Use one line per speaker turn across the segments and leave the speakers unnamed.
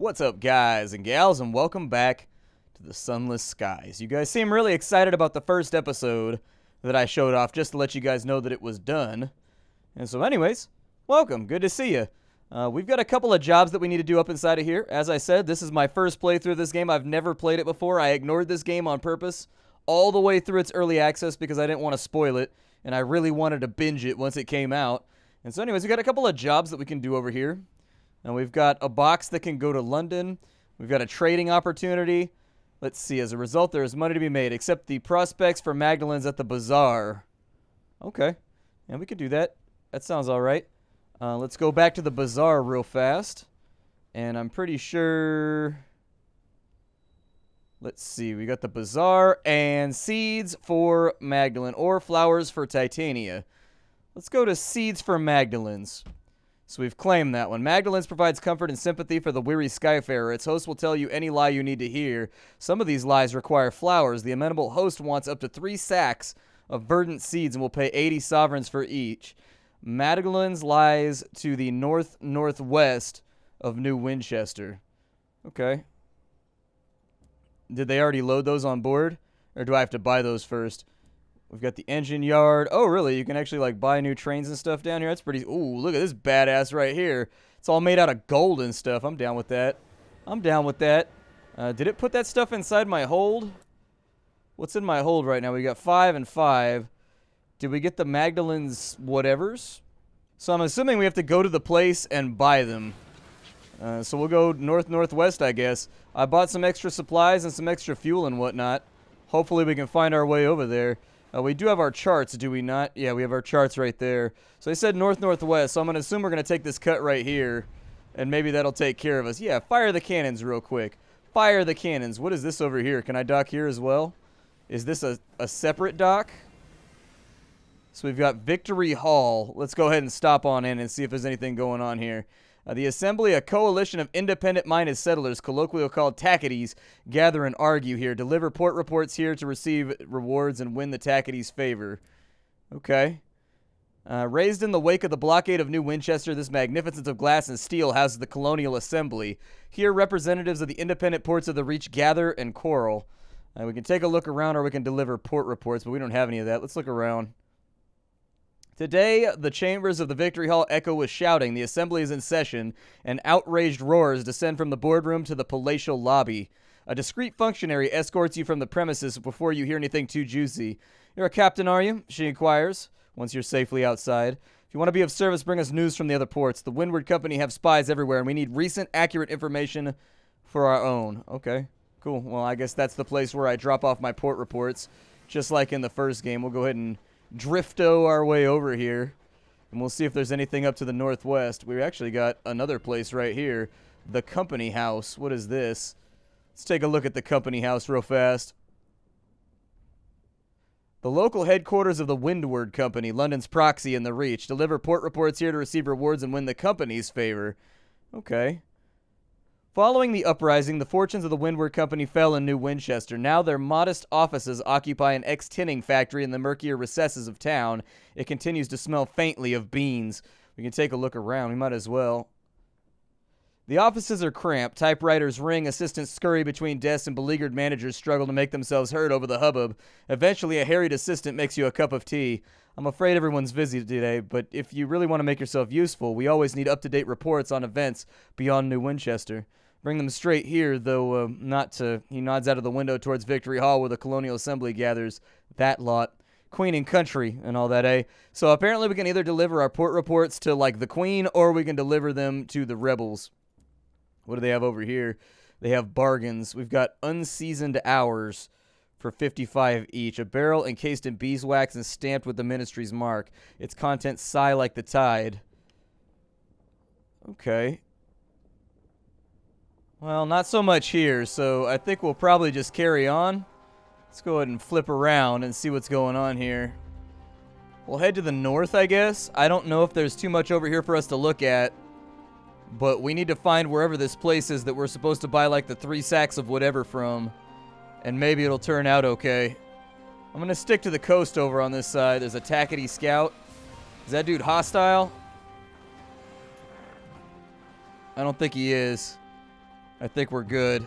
What's up, guys and gals, and welcome back to the Sunless Skies. You guys seem really excited about the first episode that I showed off, just to let you guys know that it was done. And so anyways, welcome. Good to see you. We've got a couple of jobs that we need to do up inside of here. As I said, this is my first playthrough of this game. I've never played it before. I ignored this game on purpose all the way through its early access because I didn't want to spoil it, and I really wanted to binge it once it came out. And so anyways, we've got a couple of jobs that we can do over here. And we've got a box that can go to London. We've got a trading opportunity. Let's see. As a result, there is money to be made. Accept the prospects for Magdalene's at the bazaar. Okay. Yeah, we could do that. That sounds all right. Let's go back to the bazaar real fast. And I'm pretty sure... Let's see. We got the bazaar and seeds for Magdalene or flowers for Titania. Let's go to seeds for Magdalene's. So we've claimed that one. Magdalene's provides comfort and sympathy for the weary Skyfarer. Its host will tell you any lie you need to hear. Some of these lies require flowers. The amenable host wants up to 3 sacks of verdant seeds and will pay 80 sovereigns for each. Magdalene's lies to the northwest of New Winchester. Okay. Did they already load those on board? Or do I have to buy those first? We've got the engine yard. Oh, really? You can actually, like, buy new trains and stuff down here? That's pretty... Ooh, look at this badass right here. It's all made out of gold and stuff. I'm down with that. I'm down with that. Did it put that stuff inside my hold? What's in my hold right now? We got 5 and 5. Did we get the Magdalene's whatevers? So I'm assuming we have to go to the place and buy them. So we'll go northwest, I guess. I bought some extra supplies and some extra fuel and whatnot. Hopefully we can find our way over there. We do have our charts, do we not? Yeah, we have our charts right there. So they said northwest, so I'm going to assume we're going to take this cut right here, and maybe that'll take care of us. Yeah, fire the cannons real quick. Fire the cannons. What is this over here? Can I dock here as well? Is this a separate dock? So we've got Victory Hall. Let's go ahead and stop on in and see if there's anything going on here. The Assembly, a coalition of independent-minded settlers, colloquially called Tacketies, gather and argue here. Deliver port reports here to receive rewards and win the Tacketies' favor. Okay. Raised in the wake of the blockade of New Winchester, this magnificence of glass and steel houses the Colonial Assembly. Here, representatives of the independent ports of the Reach gather and quarrel. We can take a look around or we can deliver port reports, but we don't have any of that. Let's look around. Today, the chambers of the Victory Hall echo with shouting. The assembly is in session, and outraged roars descend from the boardroom to the palatial lobby. A discreet functionary escorts you from the premises before you hear anything too juicy. You're a captain, are you? She inquires, once you're safely outside. If you want to be of service, bring us news from the other ports. The Windward Company have spies everywhere, and we need recent, accurate information for our own. Okay, cool. Well, I guess that's the place where I drop off my port reports, just like in the first game. We'll go ahead and drifto our way over here, and we'll see if there's anything up to the northwest. We actually got another place right here, the company house. What is this? Let's take a look at the company house real fast. The local headquarters of the Windward Company, London's proxy in the Reach. Deliver port reports here to receive rewards and win the company's favor. Okay. Following the uprising, the fortunes of the Windward Company fell in New Winchester. Now their modest offices occupy an ex-tinning factory in the murkier recesses of town. It continues to smell faintly of beans. We can take a look around. We might as well. The offices are cramped. Typewriters ring, assistants scurry between desks, and beleaguered managers struggle to make themselves heard over the hubbub. Eventually, a harried assistant makes you a cup of tea. I'm afraid everyone's busy today, but if you really want to make yourself useful, we always need up-to-date reports on events beyond New Winchester. Bring them straight here, though not to... He nods out of the window towards Victory Hall where the Colonial Assembly gathers. That lot. Queen and country and all that, eh? So apparently we can either deliver our port reports to, like, the Queen, or we can deliver them to the rebels. What do they have over here? They have bargains. We've got unseasoned hours for 55 each. A barrel encased in beeswax and stamped with the ministry's mark. Its contents sigh like the tide. Okay. Well, not so much here, so I think we'll probably just carry on. Let's go ahead and flip around and see what's going on here. We'll head to the north, I guess. I don't know if there's too much over here for us to look at, but we need to find wherever this place is that we're supposed to buy, like, the 3 sacks of whatever from, and maybe it'll turn out okay. I'm going to stick to the coast over on this side. There's a Tackety Scout. Is that dude hostile? I don't think he is. I think we're good.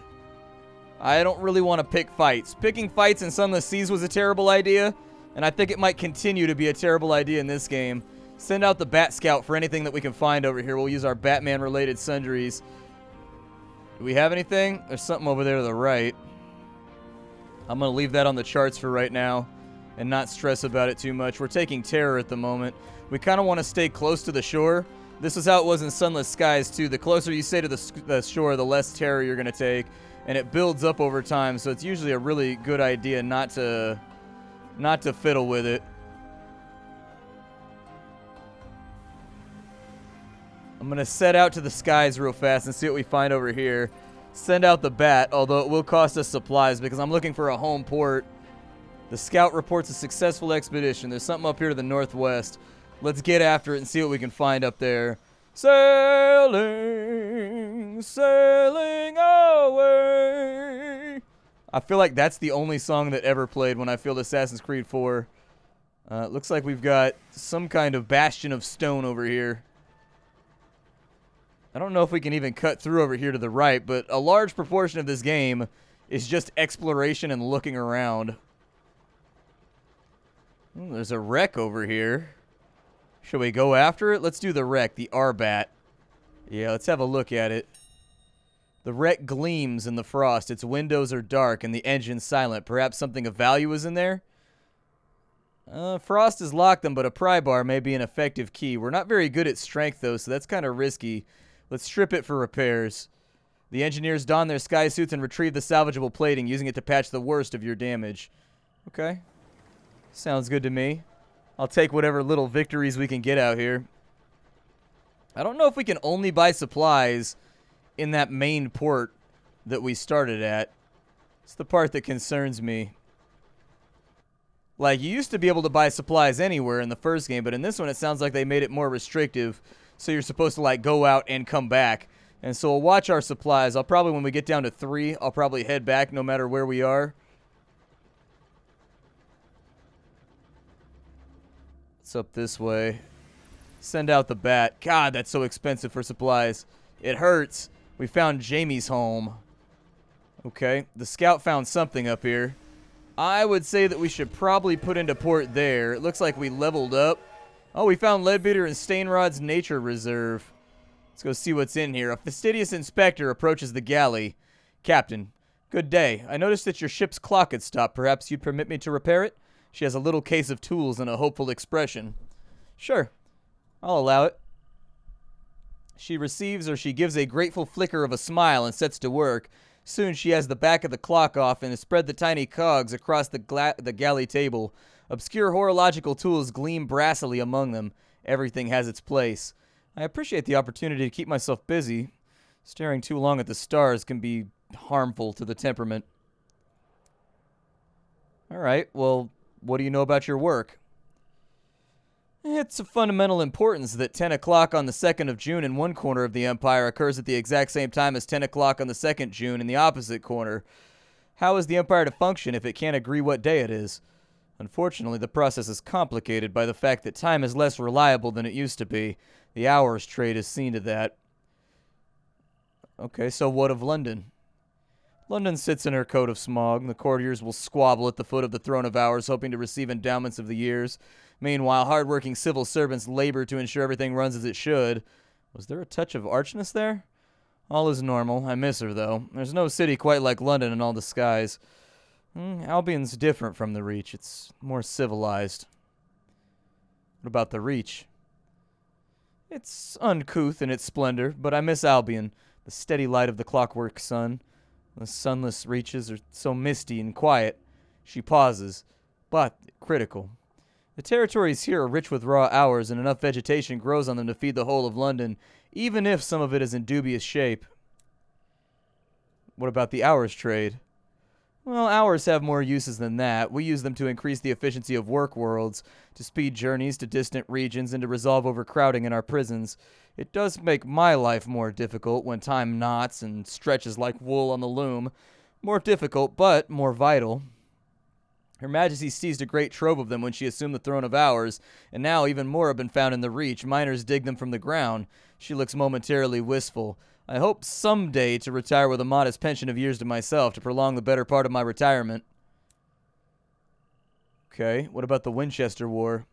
I don't really want to pick fights. Picking fights in Sunless Seas was a terrible idea, and I think it might continue to be a terrible idea in this game. Send out the Bat Scout for anything that we can find over here. We'll use our Batman-related sundries. Do we have anything? There's something over there to the right. I'm going to leave that on the charts for right now and not stress about it too much. We're taking terror at the moment. We kind of want to stay close to the shore. This is how it was in Sunless Skies, too. The closer you stay to the shore, the less terror you're going to take. And it builds up over time, so it's usually a really good idea not to fiddle with it. I'm going to set out to the skies real fast and see what we find over here. Send out the Bat, although it will cost us supplies because I'm looking for a home port. The Scout reports a successful expedition. There's something up here to the northwest. Let's get after it and see what we can find up there. Sailing, sailing away. I feel like that's the only song that ever played when I feel Assassin's Creed 4. Looks like we've got some kind of bastion of stone over here. I don't know if we can even cut through over here to the right, but a large proportion of this game is just exploration and looking around. Ooh, there's a wreck over here. Should we go after it? Let's do the wreck, the R-Bat. Yeah, let's have a look at it. The wreck gleams in the frost. Its windows are dark and the engine silent. Perhaps something of value is in there? Frost has locked them, but a pry bar may be an effective key. We're not very good at strength, though, so that's kind of risky. Let's strip it for repairs. The engineers don their sky suits and retrieve the salvageable plating, using it to patch the worst of your damage. Okay. Sounds good to me. I'll take whatever little victories we can get out here. I don't know if we can only buy supplies in that main port that we started at. It's the part that concerns me. Like, you used to be able to buy supplies anywhere in the first game, but in this one it sounds like they made it more restrictive. So you're supposed to, like, go out and come back. And so we'll watch our supplies. I'll probably, when we get down to 3, I'll probably head back no matter where we are. It's up this way. Send out the Bat. God, that's so expensive for supplies. It hurts. We found Jamie's home. Okay, the Scout found something up here. I would say that we should probably put into port there. It looks like we leveled up. Oh, we found Leadbeater and Stainrod's nature reserve. Let's go see what's in here. A fastidious inspector approaches the galley. Captain, good day. I noticed that your ship's clock had stopped. Perhaps you'd permit me to repair it? She has a little case of tools and a hopeful expression. Sure, I'll allow it. She receives, or she gives a grateful flicker of a smile and sets to work. Soon she has the back of the clock off and has spread the tiny cogs across the galley table. Obscure horological tools gleam brassily among them. Everything has its place. I appreciate the opportunity to keep myself busy. Staring too long at the stars can be harmful to the temperament. All right, well, what do you know about your work? It's of fundamental importance that 10 o'clock on the 2nd of June in one corner of the Empire occurs at the exact same time as 10 o'clock on the 2nd June in the opposite corner. How is the Empire to function if it can't agree what day it is? Unfortunately, the process is complicated by the fact that time is less reliable than it used to be. The hours trade has seen to that. Okay, so what of London? London sits in her coat of smog. The courtiers will squabble at the foot of the throne of hours, hoping to receive endowments of the years. Meanwhile, hard-working civil servants labor to ensure everything runs as it should. Was there a touch of archness there? All is normal. I miss her, though. There's no city quite like London in all the skies. Albion's different from the Reach. It's more civilized. What about the Reach? It's uncouth in its splendor, but I miss Albion, the steady light of the clockwork sun. The sunless reaches are so misty and quiet. She pauses, but critical. The territories here are rich with raw hours, and enough vegetation grows on them to feed the whole of London, even if some of it is in dubious shape. What about the hours trade? Well, hours have more uses than that. We use them to increase the efficiency of work worlds, to speed journeys to distant regions, and to resolve overcrowding in our prisons. It does make my life more difficult when time knots and stretches like wool on the loom. More difficult, but more vital. Her Majesty seized a great trove of them when she assumed the throne of hours, and now even more have been found in the Reach. Miners dig them from the ground. She looks momentarily wistful. I hope someday to retire with a modest pension of years to myself to prolong the better part of my retirement. Okay, what about the Winchester War?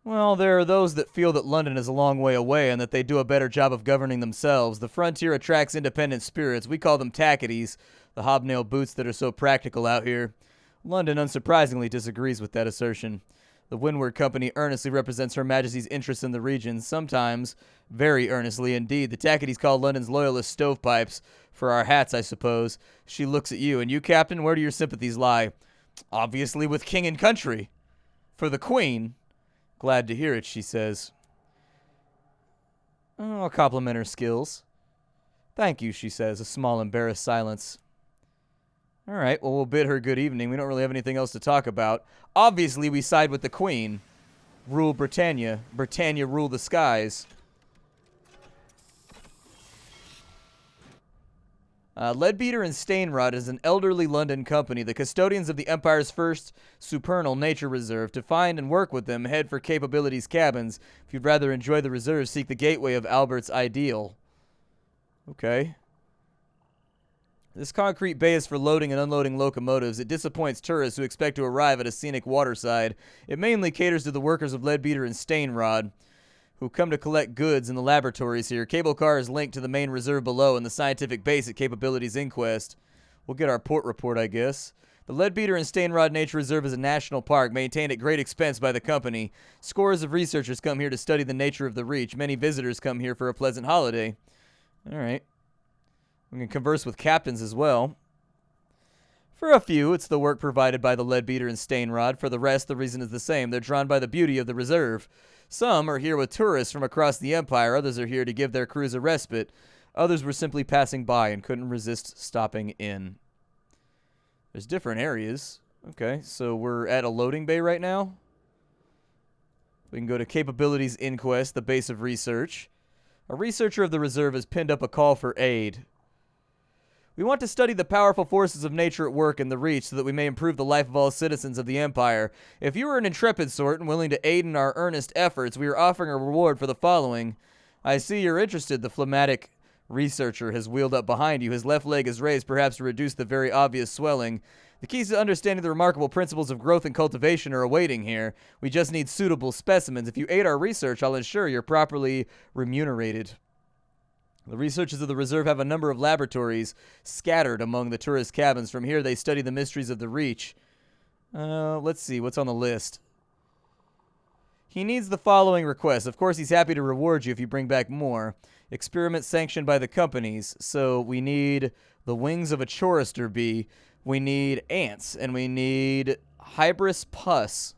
Well, there are those that feel that London is a long way away and that they do a better job of governing themselves. The frontier attracts independent spirits. We call them tackities, the hobnail boots that are so practical out here. London, unsurprisingly, disagrees with that assertion. The Windward Company earnestly represents Her Majesty's interests in the region, sometimes very earnestly indeed. The tackities call London's loyalists stovepipes. For our hats, I suppose. She looks at you. And you, Captain, where do your sympathies lie? Obviously with king and country. For the Queen. Glad to hear it, she says. Oh, I'll compliment her skills. Thank you, she says, a small embarrassed silence. All right, well, we'll bid her good evening. We don't really have anything else to talk about. Obviously, we side with the Queen. Rule Britannia. Britannia rule the skies. Leadbeater and Stainrod is an elderly London company, the custodians of the Empire's first supernal nature reserve. To find and work with them, head for Capabilities Cabins. If you'd rather enjoy the reserve, seek the gateway of Albert's Idyll. Okay. This concrete bay is for loading and unloading locomotives. It disappoints tourists who expect to arrive at a scenic waterside. It mainly caters to the workers of Leadbeater and Stainrod, who come to collect goods in the laboratories here. Cable car is linked to the main reserve below and the scientific base at Capabilities Inquest. We'll get our port report, I guess. The Leadbeater and Stainrod Nature Reserve is a national park maintained at great expense by the company. Scores of researchers come here to study the nature of the Reach. Many visitors come here for a pleasant holiday. All right. We can converse with captains as well. For a few, it's the work provided by the Leadbeater and Stainrod. For the rest, the reason is the same. They're drawn by the beauty of the reserve. Some are here with tourists from across the Empire. Others are here to give their crews a respite. Others were simply passing by and couldn't resist stopping in. There's different areas. Okay, so we're at a loading bay right now. We can go to Capabilities Inquest, the base of research. A researcher of the reserve has pinned up a call for aid. We want to study the powerful forces of nature at work in the Reach so that we may improve the life of all citizens of the Empire. If you are an intrepid sort and willing to aid in our earnest efforts, we are offering a reward for the following. I see you're interested, the phlegmatic researcher has wheeled up behind you. His left leg is raised, perhaps to reduce the very obvious swelling. The keys to understanding the remarkable principles of growth and cultivation are awaiting here. We just need suitable specimens. If you aid our research, I'll ensure you're properly remunerated. The researchers of the reserve have a number of laboratories scattered among the tourist cabins. From here, they study the mysteries of the Reach. Let's see, what's on the list? He needs the following requests. Of course, he's happy to reward you if you bring back more. Experiments sanctioned by the companies. So we need the wings of a chorister bee. We need ants, and we need hybris pus.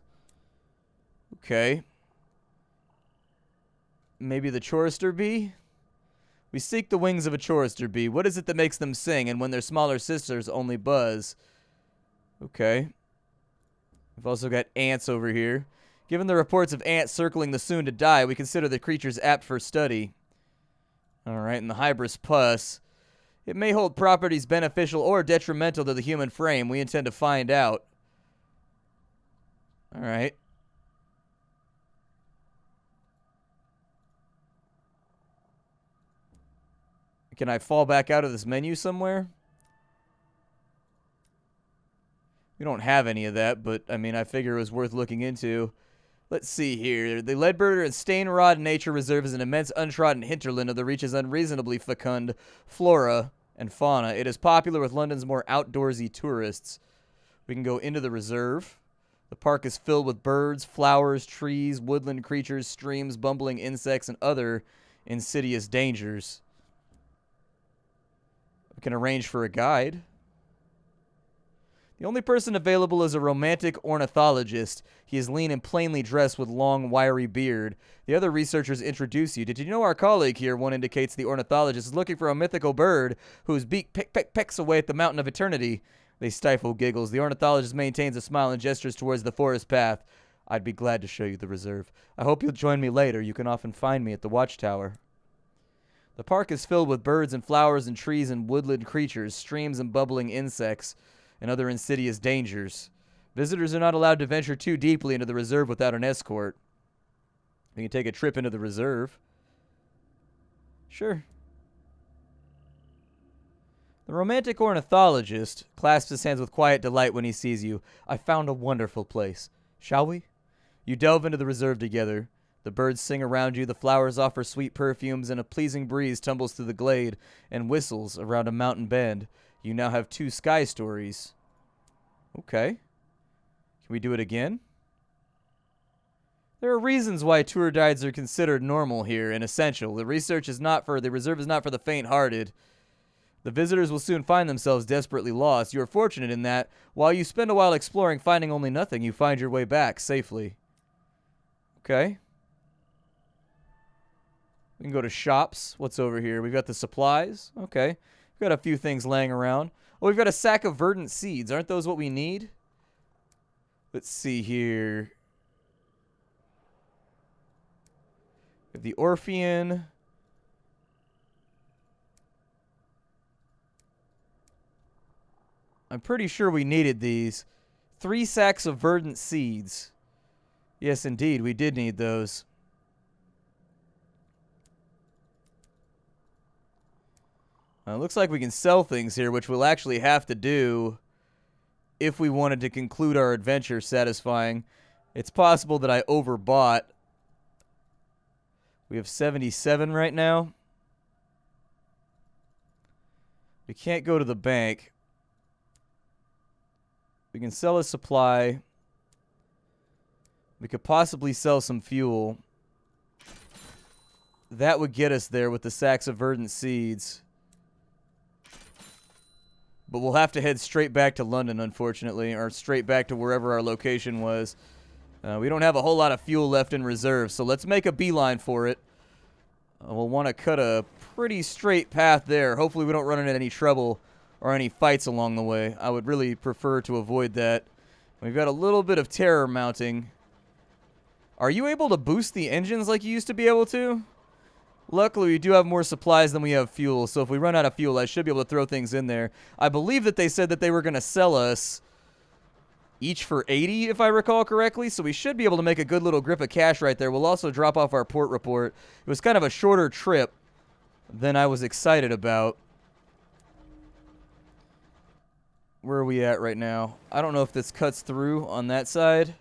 Okay. Maybe the chorister bee? We seek the wings of a chorister bee. What is it that makes them sing, and when their smaller sisters only buzz? Okay. We've also got ants over here. Given the reports of ants circling the soon-to-die, we consider the creatures apt for study. Alright, and the hybris pus. It may hold properties beneficial or detrimental to the human frame. We intend to find out. Alright. Can I fall back out of this menu somewhere? We don't have any of that, but, I mean, I figure it was worth looking into. Let's see here. The Leadbeater and Stainrod Nature Reserve is an immense untrodden hinterland of the Reach's unreasonably fecund flora and fauna. It is popular with London's more outdoorsy tourists. We can go into the reserve. The park is filled with birds, flowers, trees, woodland creatures, streams, bumbling insects, and other insidious dangers. We can arrange for a guide. The only person available is a romantic ornithologist. He is lean and plainly dressed with long, wiry beard. The other researchers introduce you. Did you know our colleague here, one indicates the ornithologist, is looking for a mythical bird whose beak pecks away at the mountain of eternity? They stifle giggles. The ornithologist maintains a smile and gestures towards the forest path. I'd be glad to show you the reserve. I hope you'll join me later. You can often find me at the watchtower. The park is filled with birds and flowers and trees and woodland creatures, streams and bubbling insects, and other insidious dangers. Visitors are not allowed to venture too deeply into the reserve without an escort. We can take a trip into the reserve. Sure. The romantic ornithologist clasps his hands with quiet delight when he sees you. I found a wonderful place. Shall we? You delve into the reserve together. The birds sing around you, the flowers offer sweet perfumes, and a pleasing breeze tumbles through the glade and whistles around a mountain bend. You now have 2 sky stories. Okay. Can we do it again? There are reasons why tour guides are considered normal here and essential. The reserve is not for the faint-hearted. The visitors will soon find themselves desperately lost. You are fortunate in that, while you spend a while exploring, finding only nothing, you find your way back safely. Okay. We can go to shops. What's over here? We've got the supplies. Okay. We've got a few things laying around. Oh, we've got a sack of verdant seeds. Aren't those what we need? Let's see here. We have the Orphean. I'm pretty sure we needed these. 3 sacks of verdant seeds. Yes, indeed, we did need those. It looks like we can sell things here, which we'll actually have to do if we wanted to conclude our adventure satisfying. It's possible that I overbought. We have 77 right now. We can't go to the bank. We can sell a supply. We could possibly sell some fuel. That would get us there with the sacks of verdant seeds. But we'll have to head straight back to London, unfortunately, or straight back to wherever our location was. We don't have a whole lot of fuel left in reserve, so let's make a beeline for it. We'll want to cut a pretty straight path there. Hopefully we don't run into any trouble or any fights along the way. I would really prefer to avoid that. We've got a little bit of terror mounting. Are you able to boost the engines like you used to be able to? Luckily, we do have more supplies than we have fuel, so if we run out of fuel, I should be able to throw things in there. I believe that they said that they were going to sell us each for 80, if I recall correctly, so we should be able to make a good little grip of cash right there. We'll also drop off our port report. It was kind of a shorter trip than I was excited about. Where are we at right now? I don't know if this cuts through on that side.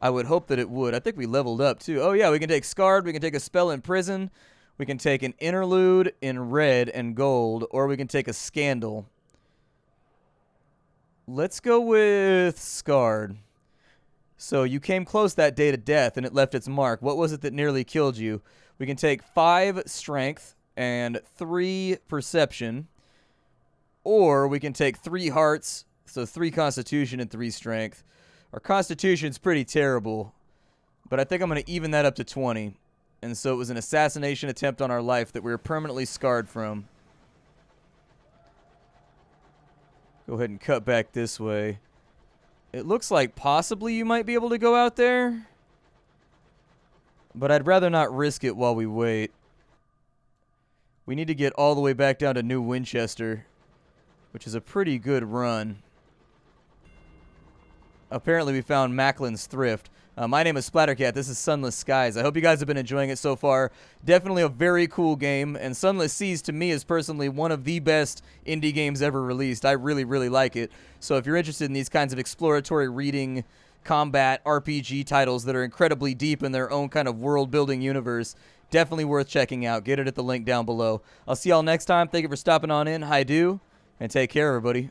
I would hope that it would. I think we leveled up, too. Oh, yeah, we can take Scarred. We can take a spell in prison. We can take an interlude in red and gold. Or we can take a scandal. Let's go with Scarred. So you came close that day to death, and it left its mark. What was it that nearly killed you? We can take 5 strength and 3 perception. Or we can take 3 hearts, so 3 constitution and 3 strength. Our constitution's pretty terrible, but I think I'm going to even that up to 20. And so it was an assassination attempt on our life that we were permanently scarred from. Go ahead and cut back this way. It looks like possibly you might be able to go out there, but I'd rather not risk it while we wait. We need to get all the way back down to New Winchester, which is a pretty good run. Apparently we found Macklin's Thrift. My name is Splattercat. This is Sunless Skies. I hope you guys have been enjoying it so far. Definitely a very cool game, and Sunless Seas to me is personally one of the best indie games ever released. I really, really like it. So if you're interested in these kinds of exploratory reading, combat, RPG titles that are incredibly deep in their own kind of world-building universe, definitely worth checking out. Get it at the link down below. I'll see y'all next time. Thank you for stopping on in. Hi-do, and take care, everybody.